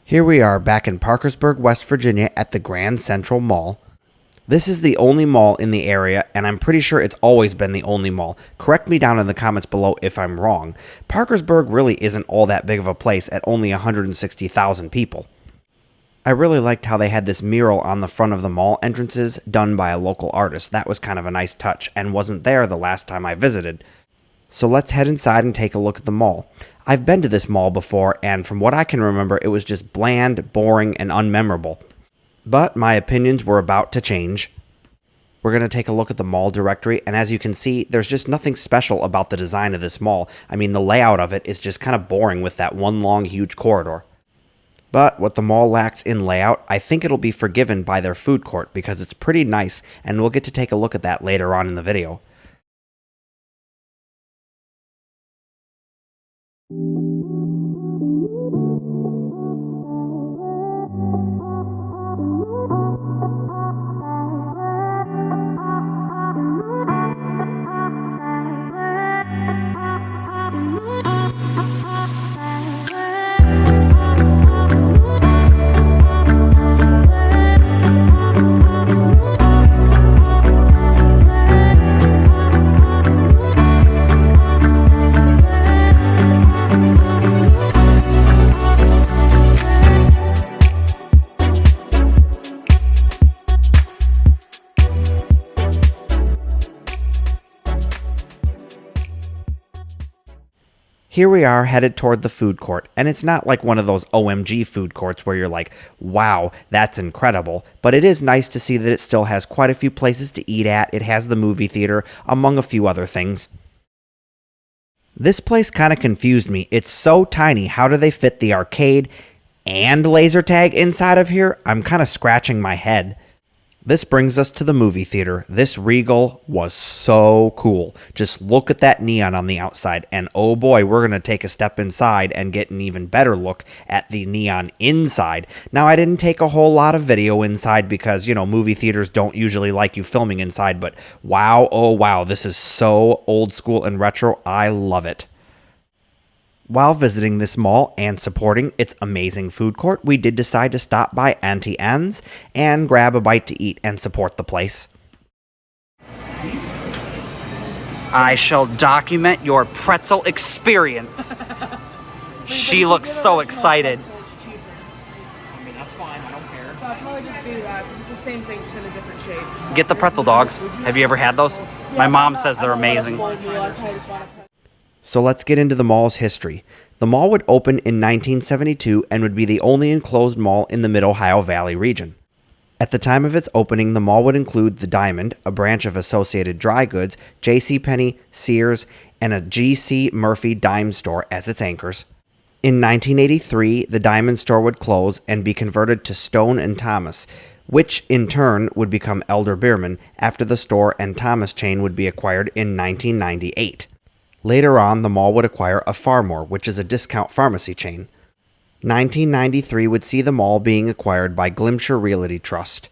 Here we are back in Parkersburg, West Virginia at the Grand Central Mall. This is the only mall in the area, and I'm pretty sure it's always been the only mall. Correct me down in the comments below if I'm wrong. Parkersburg really isn't all that big of a place at only 160,000 people. I really liked how they had this mural on the front of the mall entrances done by a local artist. That was kind of a nice touch and wasn't there the last time I visited. So let's head inside and take a look at the mall. I've been to this mall before, and from what I can remember, it was just bland, boring, and unmemorable. But my opinions were about to change. We're going to take a look at the mall directory, and as you can see, there's just nothing special about the design of this mall. I mean, the layout of it is just kind of boring with that one long, huge corridor. But what the mall lacks in layout, I think it'll be forgiven by their food court because it's pretty nice, and we'll get to take a look at that later on in the video. Here we are headed toward the food court, and it's not like one of those OMG food courts where you're like, wow, that's incredible, but it is nice to see that it still has quite a few places to eat at. It has the movie theater, among a few other things. This place kind of confused me. It's so tiny. How do they fit the arcade and laser tag inside of here? I'm kind of scratching my head. This brings us to the movie theater. This Regal was so cool. Just look at that neon on the outside, and oh boy, we're going to take a step inside and get an even better look at the neon inside. Now, I didn't take a whole lot of video inside because, movie theaters don't usually like you filming inside, but wow, oh wow, this is so old school and retro. I love it. While visiting this mall and supporting its amazing food court, we did decide to stop by Auntie Anne's and grab a bite to eat and support the place. I shall document your pretzel experience. She looks so excited. I mean, that's fine. I don't care. So I'll probably just do that because it's the same thing, just in a different shape. Get the pretzel dogs. Have you ever had those? Yeah, My mom says they're amazing. So let's get into the mall's history. The mall would open in 1972 and would be the only enclosed mall in the Mid-Ohio Valley region. At the time of its opening, the mall would include the Diamond, a branch of Associated Dry Goods, JCPenney, Sears, and a G.C. Murphy dime store as its anchors. In 1983, the Diamond store would close and be converted to Stone & Thomas, which in turn would become Elder Beerman after the store and Thomas chain would be acquired in 1998. Later on, the mall would acquire a Farmore, which is a discount pharmacy chain. 1993 would see the mall being acquired by Glimcher Realty Trust.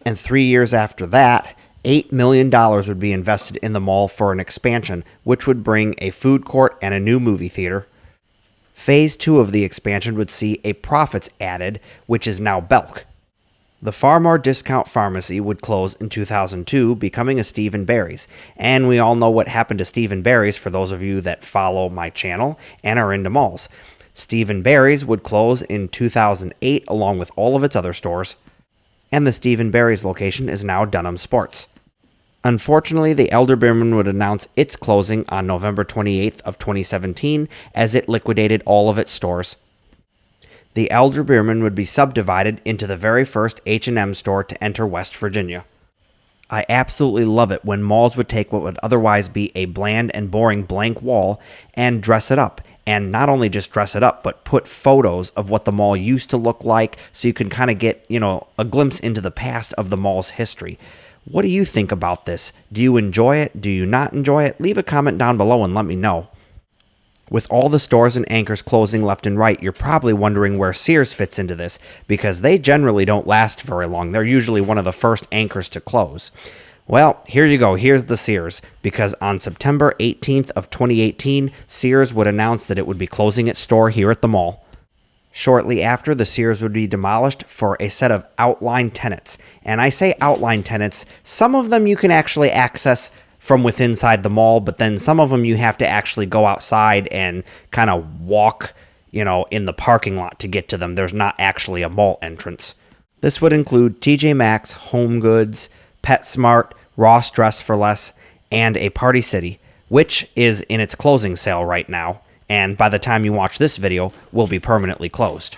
And 3 years after that, $8 million would be invested in the mall for an expansion, which would bring a food court and a new movie theater. Phase 2 of the expansion would see a Profits added, which is now Belk. The Farmore Discount Pharmacy would close in 2002, becoming a Steve & Barry's. And we all know what happened to Steve & Barry's for those of you that follow my channel and are into malls. Steve & Barry's would close in 2008 along with all of its other stores. And the Steve & Barry's location is now Dunham Sports. Unfortunately, the Elder Beerman would announce its closing on November 28th of 2017 as it liquidated all of its stores. The Elder Beerman would be subdivided into the very first H&M store to enter West Virginia. I absolutely love it when malls would take what would otherwise be a bland and boring blank wall and dress it up. And not only just dress it up, but put photos of what the mall used to look like so you can kind of get, a glimpse into the past of the mall's history. What do you think about this? Do you enjoy it? Do you not enjoy it? Leave a comment down below and let me know. With all the stores and anchors closing left and right, you're probably wondering where Sears fits into this, because they generally don't last very long. They're usually one of the first anchors to close. Well, here you go. Here's the Sears, because on September 18th of 2018, Sears would announce that it would be closing its store here at the mall. Shortly after, the Sears would be demolished for a set of outline tenants. And I say outline tenants, some of them you can actually access from within inside the mall, but then some of them you have to actually go outside and kind of walk, in the parking lot to get to them. There's not actually a mall entrance. This would include TJ Maxx, Home Goods, PetSmart, Ross Dress for Less, and a Party City, which is in its closing sale right now, and by the time you watch this video, will be permanently closed.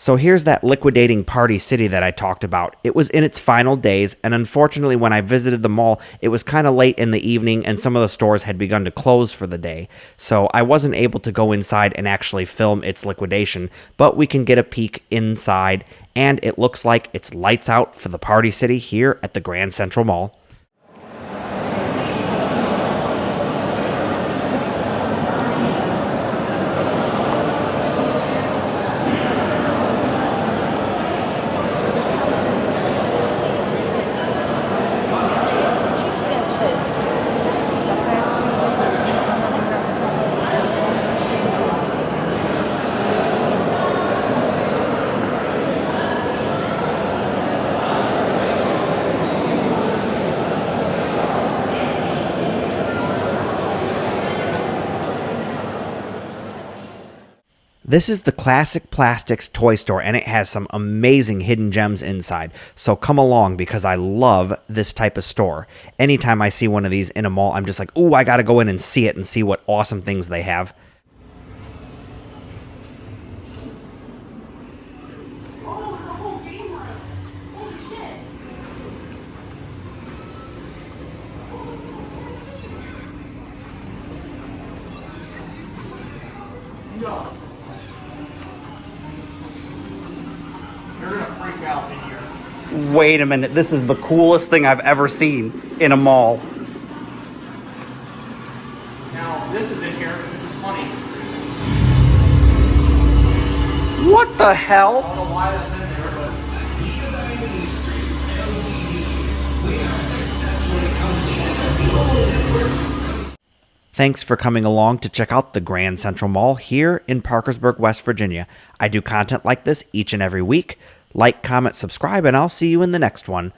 So here's that liquidating Party City that I talked about. It was in its final days, and unfortunately when I visited the mall, it was kind of late in the evening and some of the stores had begun to close for the day. So I wasn't able to go inside and actually film its liquidation, but we can get a peek inside, and it looks like it's lights out for the Party City here at the Grand Central Mall. This is the Classic Plastics toy store, and it has some amazing hidden gems inside. So come along, because I love this type of store. Anytime I see one of these in a mall, I'm just like, ooh, I got to go in and see it and see what awesome things they have. No. You're gonna freak out in here. Wait a minute, this is the coolest thing I've ever seen in a mall. Now, this is in here. This is funny. What the I hell? don't know why that's in there, but Thanks for coming along to check out the Grand Central Mall here in Parkersburg, West Virginia. I do content like this each and every week. Like, comment, subscribe, and I'll see you in the next one.